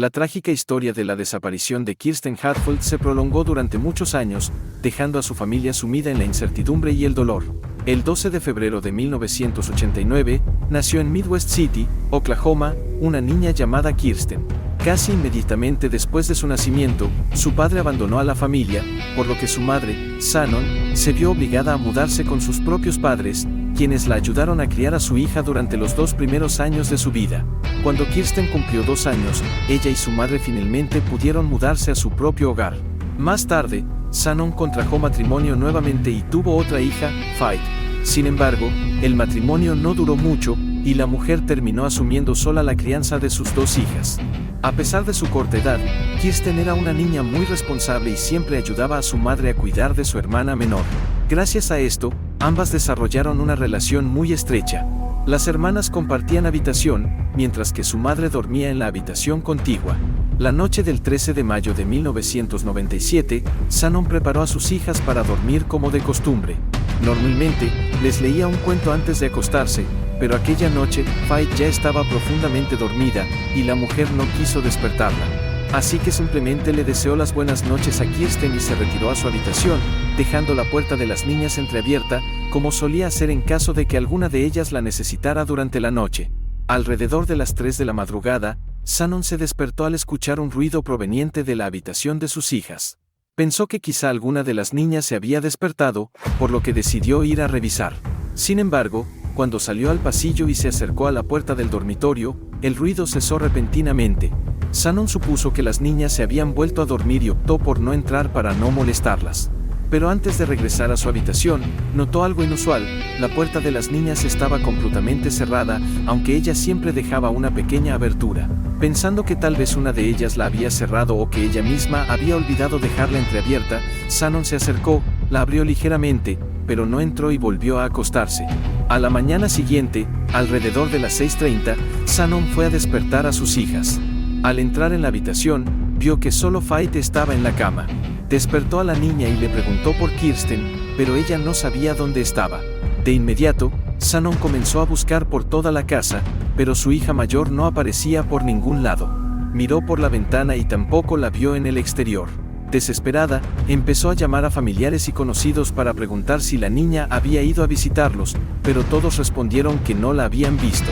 La trágica historia de la desaparición de Kirsten Hatfield se prolongó durante muchos años, dejando a su familia sumida en la incertidumbre y el dolor. El 12 de febrero de 1989, nació en Midwest City, Oklahoma, una niña llamada Kirsten. Casi inmediatamente después de su nacimiento, su padre abandonó a la familia, por lo que su madre, Shannon, se vio obligada a mudarse con sus propios padres, quienes la ayudaron a criar a su hija durante los 2 primeros años de su vida. Cuando Kirsten cumplió 2 años, ella y su madre finalmente pudieron mudarse a su propio hogar. Más tarde, Shannon contrajo matrimonio nuevamente y tuvo otra hija, Faith. Sin embargo, el matrimonio no duró mucho, y la mujer terminó asumiendo sola la crianza de sus 2 hijas. A pesar de su corta edad, Kirsten era una niña muy responsable y siempre ayudaba a su madre a cuidar de su hermana menor. Gracias a esto, ambas desarrollaron una relación muy estrecha. Las hermanas compartían habitación, mientras que su madre dormía en la habitación contigua. La noche del 13 de mayo de 1997, Shannon preparó a sus hijas para dormir como de costumbre. Normalmente, les leía un cuento antes de acostarse, pero aquella noche, Faith ya estaba profundamente dormida, y la mujer no quiso despertarla. Así que simplemente le deseó las buenas noches a Kirsten y se retiró a su habitación, dejando la puerta de las niñas entreabierta, como solía hacer en caso de que alguna de ellas la necesitara durante la noche. Alrededor de las 3 de la madrugada, Shannon se despertó al escuchar un ruido proveniente de la habitación de sus hijas. Pensó que quizá alguna de las niñas se había despertado, por lo que decidió ir a revisar. Sin embargo, cuando salió al pasillo y se acercó a la puerta del dormitorio, el ruido cesó repentinamente. Shannon supuso que las niñas se habían vuelto a dormir y optó por no entrar para no molestarlas. Pero antes de regresar a su habitación, notó algo inusual: la puerta de las niñas estaba completamente cerrada, aunque ella siempre dejaba una pequeña abertura. Pensando que tal vez una de ellas la había cerrado o que ella misma había olvidado dejarla entreabierta, Shannon se acercó, la abrió ligeramente, pero no entró y volvió a acostarse. A la mañana siguiente, alrededor de las 6:30, Shannon fue a despertar a sus hijas. Al entrar en la habitación, vio que solo Faith estaba en la cama. Despertó a la niña y le preguntó por Kirsten, pero ella no sabía dónde estaba. De inmediato, Shannon comenzó a buscar por toda la casa, pero su hija mayor no aparecía por ningún lado. Miró por la ventana y tampoco la vio en el exterior. Desesperada, empezó a llamar a familiares y conocidos para preguntar si la niña había ido a visitarlos, pero todos respondieron que no la habían visto.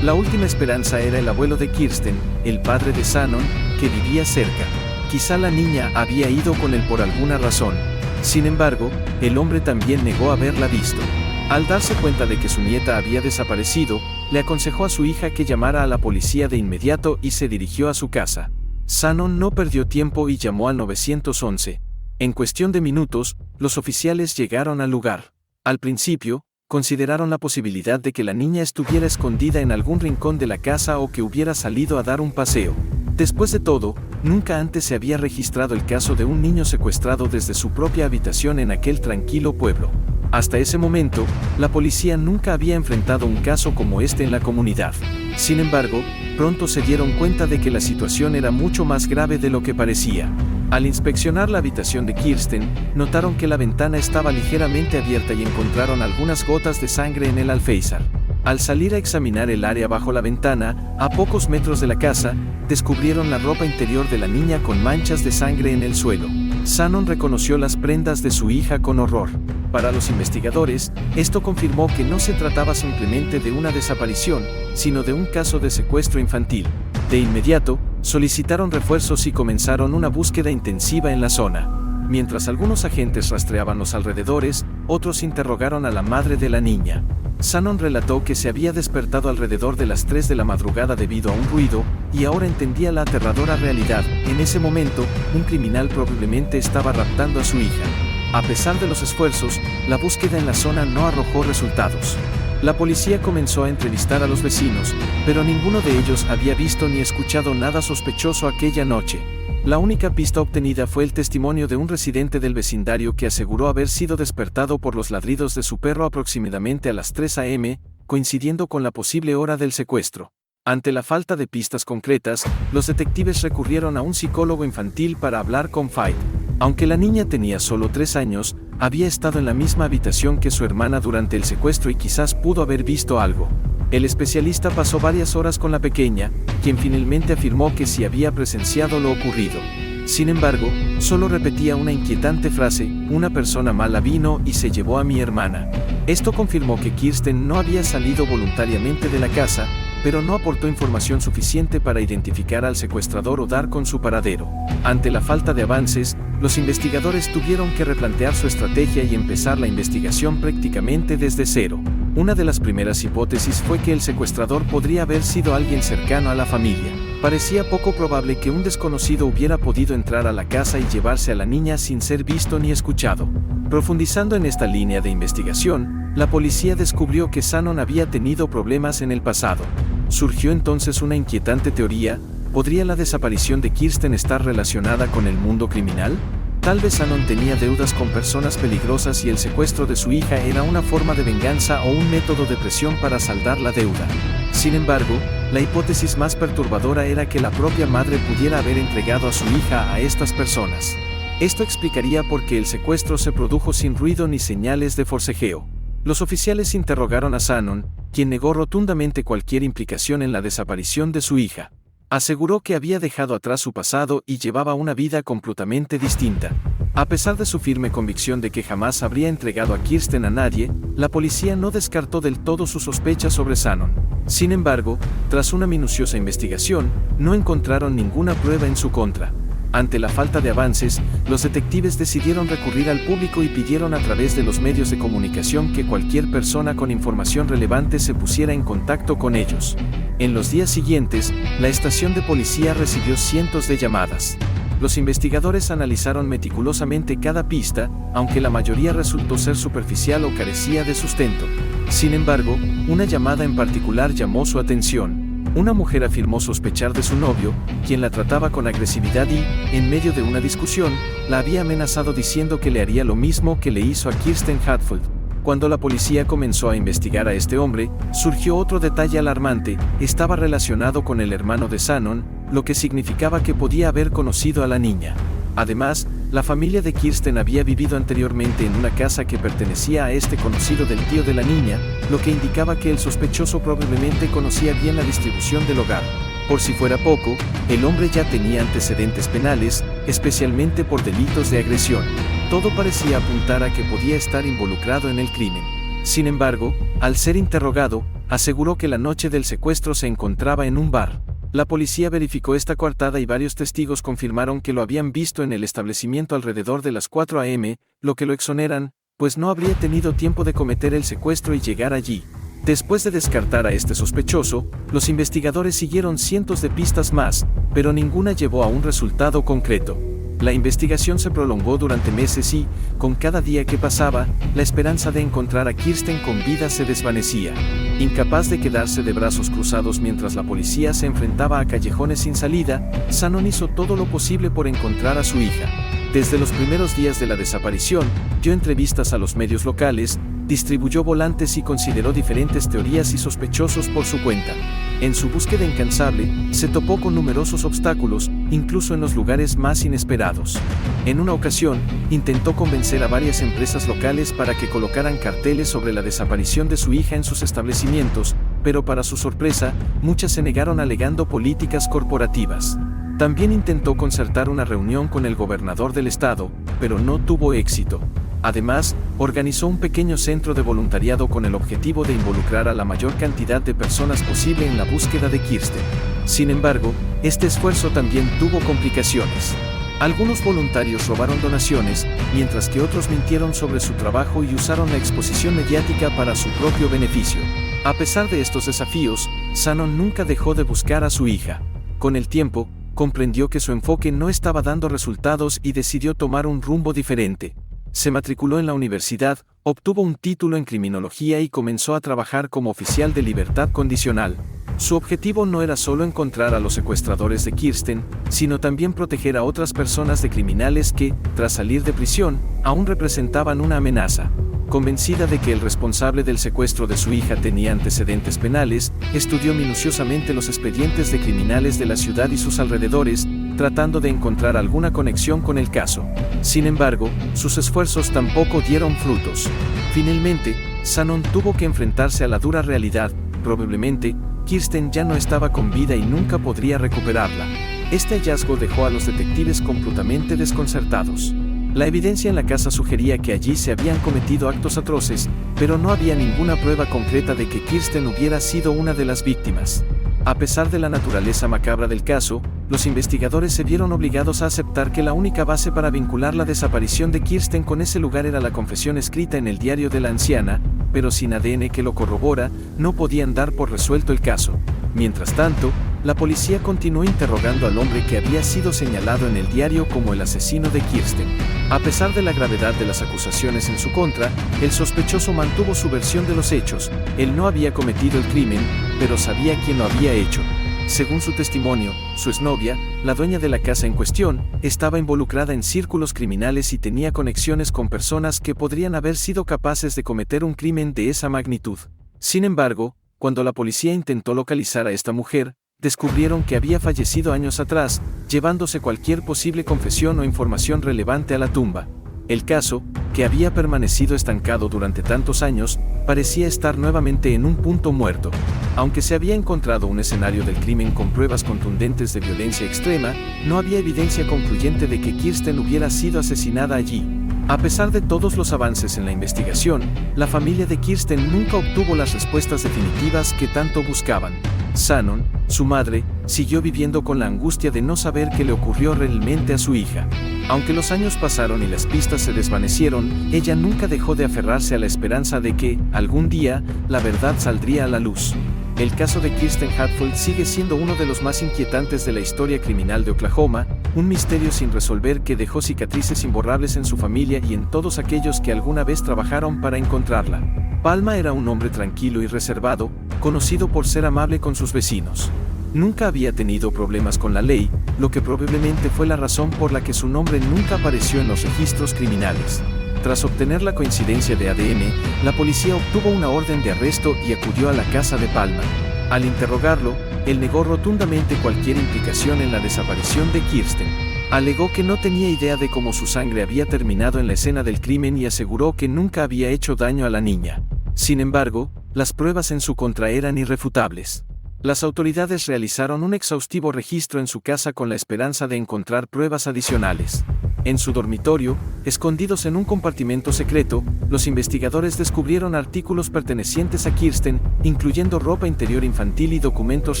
La última esperanza era el abuelo de Kirsten, el padre de Shannon, que vivía cerca. Quizá la niña había ido con él por alguna razón. Sin embargo, el hombre también negó haberla visto. Al darse cuenta de que su nieta había desaparecido, le aconsejó a su hija que llamara a la policía de inmediato y se dirigió a su casa. Shannon no perdió tiempo y llamó al 911. En cuestión de minutos, los oficiales llegaron al lugar. Al principio, consideraron la posibilidad de que la niña estuviera escondida en algún rincón de la casa o que hubiera salido a dar un paseo. Después de todo, nunca antes se había registrado el caso de un niño secuestrado desde su propia habitación en aquel tranquilo pueblo. Hasta ese momento, la policía nunca había enfrentado un caso como este en la comunidad. Sin embargo, pronto se dieron cuenta de que la situación era mucho más grave de lo que parecía. Al inspeccionar la habitación de Kirsten, notaron que la ventana estaba ligeramente abierta y encontraron algunas gotas de sangre en el alféizar. Al salir a examinar el área bajo la ventana, a pocos metros de la casa, descubrieron la ropa interior de la niña con manchas de sangre en el suelo. Shannon reconoció las prendas de su hija con horror. Para los investigadores, esto confirmó que no se trataba simplemente de una desaparición, sino de un caso de secuestro infantil. De inmediato, solicitaron refuerzos y comenzaron una búsqueda intensiva en la zona. Mientras algunos agentes rastreaban los alrededores, otros interrogaron a la madre de la niña. Shannon relató que se había despertado alrededor de las 3 de la madrugada debido a un ruido, y ahora entendía la aterradora realidad. En ese momento, un criminal probablemente estaba raptando a su hija. A pesar de los esfuerzos, la búsqueda en la zona no arrojó resultados. La policía comenzó a entrevistar a los vecinos, pero ninguno de ellos había visto ni escuchado nada sospechoso aquella noche. La única pista obtenida fue el testimonio de un residente del vecindario que aseguró haber sido despertado por los ladridos de su perro aproximadamente a las 3 a.m., coincidiendo con la posible hora del secuestro. Ante la falta de pistas concretas, los detectives recurrieron a un psicólogo infantil para hablar con Faith. Aunque la niña tenía solo 3 años, había estado en la misma habitación que su hermana durante el secuestro y quizás pudo haber visto algo. El especialista pasó varias horas con la pequeña, quien finalmente afirmó que sí había presenciado lo ocurrido. Sin embargo, solo repetía una inquietante frase: una persona mala vino y se llevó a mi hermana. Esto confirmó que Kirsten no había salido voluntariamente de la casa, pero no aportó información suficiente para identificar al secuestrador o dar con su paradero. Ante la falta de avances, los investigadores tuvieron que replantear su estrategia y empezar la investigación prácticamente desde cero. Una de las primeras hipótesis fue que el secuestrador podría haber sido alguien cercano a la familia. Parecía poco probable que un desconocido hubiera podido entrar a la casa y llevarse a la niña sin ser visto ni escuchado. Profundizando en esta línea de investigación, la policía descubrió que Shannon había tenido problemas en el pasado. Surgió entonces una inquietante teoría: ¿podría la desaparición de Kirsten estar relacionada con el mundo criminal? Tal vez Shannon tenía deudas con personas peligrosas y el secuestro de su hija era una forma de venganza o un método de presión para saldar la deuda. Sin embargo, la hipótesis más perturbadora era que la propia madre pudiera haber entregado a su hija a estas personas. Esto explicaría por qué el secuestro se produjo sin ruido ni señales de forcejeo. Los oficiales interrogaron a Shannon, quien negó rotundamente cualquier implicación en la desaparición de su hija. Aseguró que había dejado atrás su pasado y llevaba una vida completamente distinta. A pesar de su firme convicción de que jamás habría entregado a Kirsten a nadie, la policía no descartó del todo sus sospechas sobre Shannon. Sin embargo, tras una minuciosa investigación, no encontraron ninguna prueba en su contra. Ante la falta de avances, los detectives decidieron recurrir al público y pidieron a través de los medios de comunicación que cualquier persona con información relevante se pusiera en contacto con ellos. En los días siguientes, la estación de policía recibió cientos de llamadas. Los investigadores analizaron meticulosamente cada pista, aunque la mayoría resultó ser superficial o carecía de sustento. Sin embargo, una llamada en particular llamó su atención. Una mujer afirmó sospechar de su novio, quien la trataba con agresividad y, en medio de una discusión, la había amenazado diciendo que le haría lo mismo que le hizo a Kirsten Hatfield. Cuando la policía comenzó a investigar a este hombre, surgió otro detalle alarmante: estaba relacionado con el hermano de Shannon, lo que significaba que podía haber conocido a la niña. Además, la familia de Kirsten había vivido anteriormente en una casa que pertenecía a este conocido del tío de la niña, lo que indicaba que el sospechoso probablemente conocía bien la distribución del hogar. Por si fuera poco, el hombre ya tenía antecedentes penales, especialmente por delitos de agresión. Todo parecía apuntar a que podía estar involucrado en el crimen. Sin embargo, al ser interrogado, aseguró que la noche del secuestro se encontraba en un bar. La policía verificó esta coartada y varios testigos confirmaron que lo habían visto en el establecimiento alrededor de las 4 a.m., lo que lo exoneran, pues no habría tenido tiempo de cometer el secuestro y llegar allí. Después de descartar a este sospechoso, los investigadores siguieron cientos de pistas más, pero ninguna llevó a un resultado concreto. La investigación se prolongó durante meses y, con cada día que pasaba, la esperanza de encontrar a Kirsten con vida se desvanecía. Incapaz de quedarse de brazos cruzados mientras la policía se enfrentaba a callejones sin salida, Shannon hizo todo lo posible por encontrar a su hija. Desde los primeros días de la desaparición, dio entrevistas a los medios locales, distribuyó volantes y consideró diferentes teorías y sospechosos por su cuenta. En su búsqueda incansable, se topó con numerosos obstáculos, incluso en los lugares más inesperados. En una ocasión, intentó convencer a varias empresas locales para que colocaran carteles sobre la desaparición de su hija en sus establecimientos, pero para su sorpresa, muchas se negaron alegando políticas corporativas. También intentó concertar una reunión con el gobernador del estado, pero no tuvo éxito. Además, organizó un pequeño centro de voluntariado con el objetivo de involucrar a la mayor cantidad de personas posible en la búsqueda de Kirsten. Sin embargo, este esfuerzo también tuvo complicaciones. Algunos voluntarios robaron donaciones, mientras que otros mintieron sobre su trabajo y usaron la exposición mediática para su propio beneficio. A pesar de estos desafíos, Shannon nunca dejó de buscar a su hija. Con el tiempo, comprendió que su enfoque no estaba dando resultados y decidió tomar un rumbo diferente. Se matriculó en la universidad, obtuvo un título en criminología y comenzó a trabajar como oficial de libertad condicional. Su objetivo no era solo encontrar a los secuestradores de Kirsten, sino también proteger a otras personas de criminales que, tras salir de prisión, aún representaban una amenaza. Convencida de que el responsable del secuestro de su hija tenía antecedentes penales, estudió minuciosamente los expedientes de criminales de la ciudad y sus alrededores, tratando de encontrar alguna conexión con el caso. Sin embargo, sus esfuerzos tampoco dieron frutos. Finalmente, Shannon tuvo que enfrentarse a la dura realidad: Probablemente, Kirsten ya no estaba con vida y nunca podría recuperarla. Este hallazgo dejó a los detectives completamente desconcertados. La evidencia en la casa sugería que allí se habían cometido actos atroces, pero no había ninguna prueba concreta de que Kirsten hubiera sido una de las víctimas. A pesar de la naturaleza macabra del caso, los investigadores se vieron obligados a aceptar que la única base para vincular la desaparición de Kirsten con ese lugar era la confesión escrita en el diario de la anciana, pero sin ADN que lo corrobora, no podían dar por resuelto el caso. Mientras tanto, la policía continuó interrogando al hombre que había sido señalado en el diario como el asesino de Kirsten. A pesar de la gravedad de las acusaciones en su contra, el sospechoso mantuvo su versión de los hechos. Él no había cometido el crimen, pero sabía quién lo había hecho. Según su testimonio, su exnovia, la dueña de la casa en cuestión, estaba involucrada en círculos criminales y tenía conexiones con personas que podrían haber sido capaces de cometer un crimen de esa magnitud. Sin embargo, cuando la policía intentó localizar a esta mujer, descubrieron que había fallecido años atrás, llevándose cualquier posible confesión o información relevante a la tumba. El caso, que había permanecido estancado durante tantos años, parecía estar nuevamente en un punto muerto. Aunque se había encontrado un escenario del crimen con pruebas contundentes de violencia extrema, no había evidencia concluyente de que Kirsten hubiera sido asesinada allí. A pesar de todos los avances en la investigación, la familia de Kirsten nunca obtuvo las respuestas definitivas que tanto buscaban. Shannon, su madre, siguió viviendo con la angustia de no saber qué le ocurrió realmente a su hija. Aunque los años pasaron y las pistas se desvanecieron, ella nunca dejó de aferrarse a la esperanza de que, algún día, la verdad saldría a la luz. El caso de Kirsten Hatfield sigue siendo uno de los más inquietantes de la historia criminal de Oklahoma, un misterio sin resolver que dejó cicatrices imborrables en su familia y en todos aquellos que alguna vez trabajaron para encontrarla. Palma era un hombre tranquilo y reservado, conocido por ser amable con sus vecinos. Nunca había tenido problemas con la ley, lo que probablemente fue la razón por la que su nombre nunca apareció en los registros criminales. Tras obtener la coincidencia de ADN, la policía obtuvo una orden de arresto y acudió a la casa de Palma. Al interrogarlo, él negó rotundamente cualquier implicación en la desaparición de Kirsten. Alegó que no tenía idea de cómo su sangre había terminado en la escena del crimen y aseguró que nunca había hecho daño a la niña. Sin embargo, las pruebas en su contra eran irrefutables. Las autoridades realizaron un exhaustivo registro en su casa con la esperanza de encontrar pruebas adicionales. En su dormitorio, escondidos en un compartimento secreto, los investigadores descubrieron artículos pertenecientes a Kirsten, incluyendo ropa interior infantil y documentos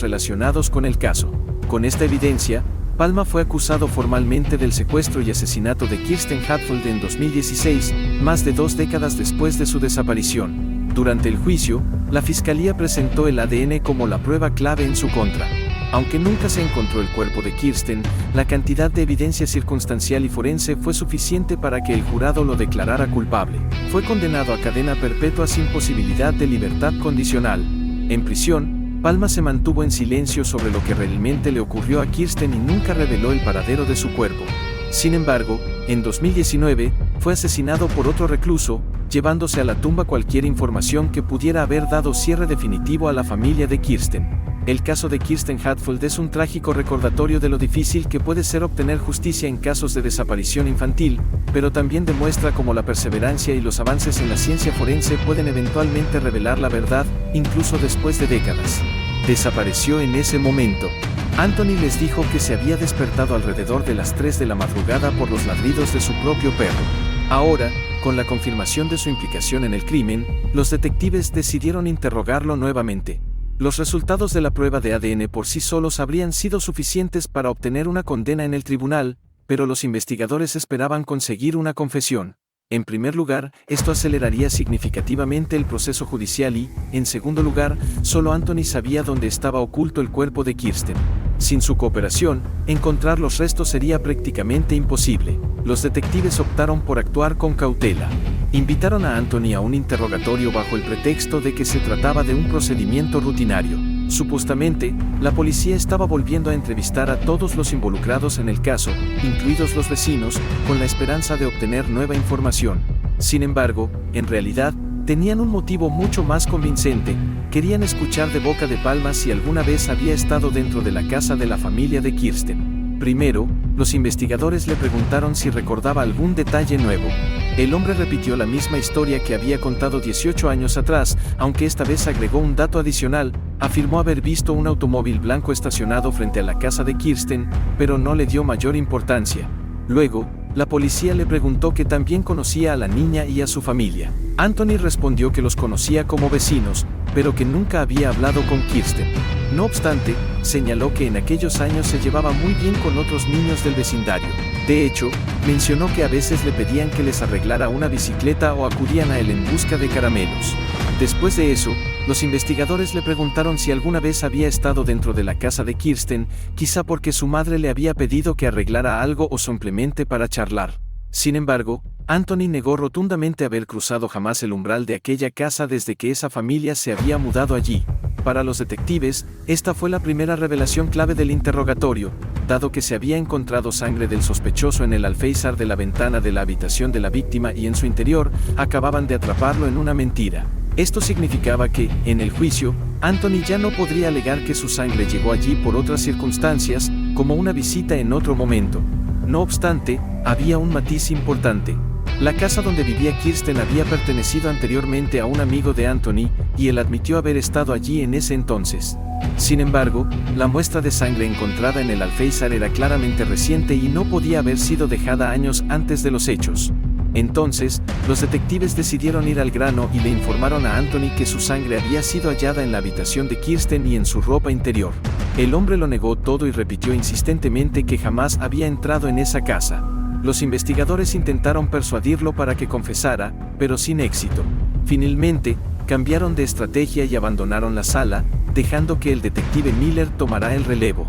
relacionados con el caso. Con esta evidencia, Palma fue acusado formalmente del secuestro y asesinato de Kirsten Hatfield en 2016, más de 2 décadas después de su desaparición. Durante el juicio, la fiscalía presentó el ADN como la prueba clave en su contra. Aunque nunca se encontró el cuerpo de Kirsten, la cantidad de evidencia circunstancial y forense fue suficiente para que el jurado lo declarara culpable. Fue condenado a cadena perpetua sin posibilidad de libertad condicional. En prisión, Palma se mantuvo en silencio sobre lo que realmente le ocurrió a Kirsten y nunca reveló el paradero de su cuerpo. Sin embargo, en 2019, fue asesinado por otro recluso, llevándose a la tumba cualquier información que pudiera haber dado cierre definitivo a la familia de Kirsten. El caso de Kirsten Hatfield es un trágico recordatorio de lo difícil que puede ser obtener justicia en casos de desaparición infantil, pero también demuestra cómo la perseverancia y los avances en la ciencia forense pueden eventualmente revelar la verdad, incluso después de décadas. Desapareció en ese momento. Anthony les dijo que se había despertado alrededor de las 3 de la madrugada por los ladridos de su propio perro. Ahora, con la confirmación de su implicación en el crimen, los detectives decidieron interrogarlo nuevamente. Los resultados de la prueba de ADN por sí solos habrían sido suficientes para obtener una condena en el tribunal, pero los investigadores esperaban conseguir una confesión. En primer lugar, esto aceleraría significativamente el proceso judicial y, en segundo lugar, solo Anthony sabía dónde estaba oculto el cuerpo de Kirsten. Sin su cooperación, encontrar los restos sería prácticamente imposible. Los detectives optaron por actuar con cautela. Invitaron a Anthony a un interrogatorio bajo el pretexto de que se trataba de un procedimiento rutinario. Supuestamente, la policía estaba volviendo a entrevistar a todos los involucrados en el caso, incluidos los vecinos, con la esperanza de obtener nueva información. Sin embargo, en realidad, tenían un motivo mucho más convincente. Querían escuchar de boca de Palma si alguna vez había estado dentro de la casa de la familia de Kirsten. Primero, los investigadores le preguntaron si recordaba algún detalle nuevo. El hombre repitió la misma historia que había contado 18 años atrás, aunque esta vez agregó un dato adicional. Afirmó haber visto un automóvil blanco estacionado frente a la casa de Kirsten, pero no le dio mayor importancia. Luego, la policía le preguntó que también conocía a la niña y a su familia. Anthony respondió que los conocía como vecinos, pero que nunca había hablado con Kirsten. No obstante, señaló que en aquellos años se llevaba muy bien con otros niños del vecindario. De hecho, mencionó que a veces le pedían que les arreglara una bicicleta o acudían a él en busca de caramelos. Después de eso, los investigadores le preguntaron si alguna vez había estado dentro de la casa de Kirsten, quizá porque su madre le había pedido que arreglara algo o simplemente para charlar. Sin embargo, Anthony negó rotundamente haber cruzado jamás el umbral de aquella casa desde que esa familia se había mudado allí. Para los detectives, esta fue la primera revelación clave del interrogatorio, dado que se había encontrado sangre del sospechoso en el alféizar de la ventana de la habitación de la víctima y en su interior, acababan de atraparlo en una mentira. Esto significaba que, en el juicio, Anthony ya no podría alegar que su sangre llegó allí por otras circunstancias, como una visita en otro momento. No obstante, había un matiz importante. La casa donde vivía Kirsten había pertenecido anteriormente a un amigo de Anthony, y él admitió haber estado allí en ese entonces. Sin embargo, la muestra de sangre encontrada en el alféizar era claramente reciente y no podía haber sido dejada años antes de los hechos. Entonces, los detectives decidieron ir al grano y le informaron a Anthony que su sangre había sido hallada en la habitación de Kirsten y en su ropa interior. El hombre lo negó todo y repitió insistentemente que jamás había entrado en esa casa. Los investigadores intentaron persuadirlo para que confesara, pero sin éxito. Finalmente, cambiaron de estrategia y abandonaron la sala, dejando que el detective Miller tomara el relevo.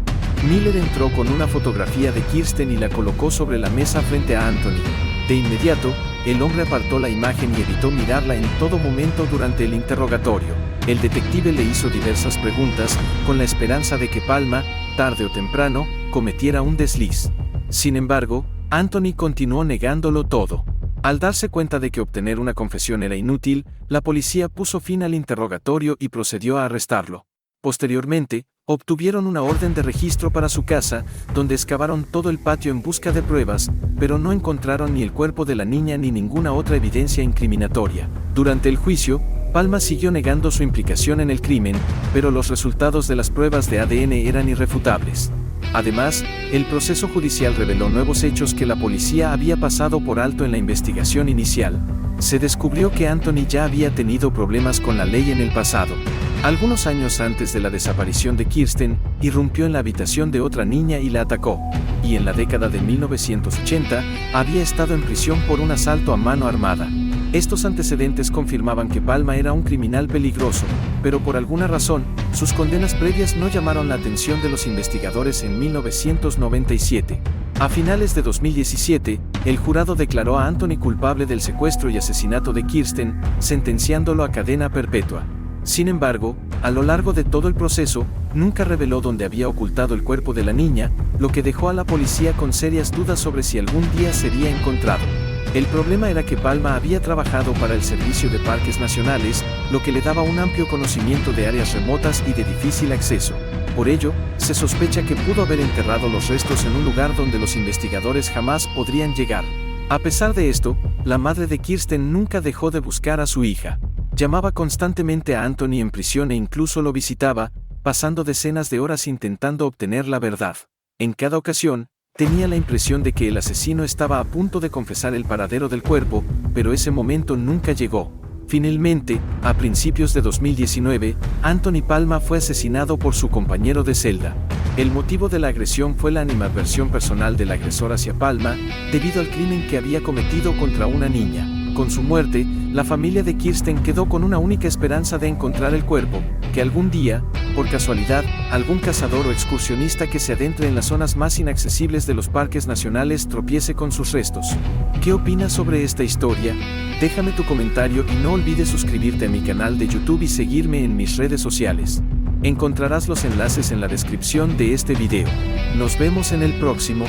Miller entró con una fotografía de Kirsten y la colocó sobre la mesa frente a Anthony. De inmediato, el hombre apartó la imagen y evitó mirarla en todo momento durante el interrogatorio. El detective le hizo diversas preguntas, con la esperanza de que Palma, tarde o temprano, cometiera un desliz. Sin embargo, Anthony continuó negándolo todo. Al darse cuenta de que obtener una confesión era inútil, la policía puso fin al interrogatorio y procedió a arrestarlo. Posteriormente, obtuvieron una orden de registro para su casa, donde excavaron todo el patio en busca de pruebas, pero no encontraron ni el cuerpo de la niña ni ninguna otra evidencia incriminatoria. Durante el juicio, Palma siguió negando su implicación en el crimen, pero los resultados de las pruebas de ADN eran irrefutables. Además, el proceso judicial reveló nuevos hechos que la policía había pasado por alto en la investigación inicial. Se descubrió que Anthony ya había tenido problemas con la ley en el pasado. Algunos años antes de la desaparición de Kirsten, irrumpió en la habitación de otra niña y la atacó, y en la década de 1980, había estado en prisión por un asalto a mano armada. Estos antecedentes confirmaban que Palma era un criminal peligroso, pero por alguna razón, sus condenas previas no llamaron la atención de los investigadores en 1997. A finales de 2017, el jurado declaró a Anthony culpable del secuestro y asesinato de Kirsten, sentenciándolo a cadena perpetua. Sin embargo, a lo largo de todo el proceso, nunca reveló dónde había ocultado el cuerpo de la niña, lo que dejó a la policía con serias dudas sobre si algún día sería encontrado. El problema era que Palma había trabajado para el Servicio de Parques Nacionales, lo que le daba un amplio conocimiento de áreas remotas y de difícil acceso. Por ello, se sospecha que pudo haber enterrado los restos en un lugar donde los investigadores jamás podrían llegar. A pesar de esto, la madre de Kirsten nunca dejó de buscar a su hija. Llamaba constantemente a Anthony en prisión e incluso lo visitaba, pasando decenas de horas intentando obtener la verdad. En cada ocasión, tenía la impresión de que el asesino estaba a punto de confesar el paradero del cuerpo, pero ese momento nunca llegó. Finalmente, a principios de 2019, Anthony Palma fue asesinado por su compañero de celda. El motivo de la agresión fue la animadversión personal del agresor hacia Palma, debido al crimen que había cometido contra una niña. Con su muerte, la familia de Kirsten quedó con una única esperanza de encontrar el cuerpo, que algún día, por casualidad, algún cazador o excursionista que se adentre en las zonas más inaccesibles de los parques nacionales tropiece con sus restos. ¿Qué opinas sobre esta historia? Déjame tu comentario y no olvides suscribirte a mi canal de YouTube y seguirme en mis redes sociales. Encontrarás los enlaces en la descripción de este video. Nos vemos en el próximo.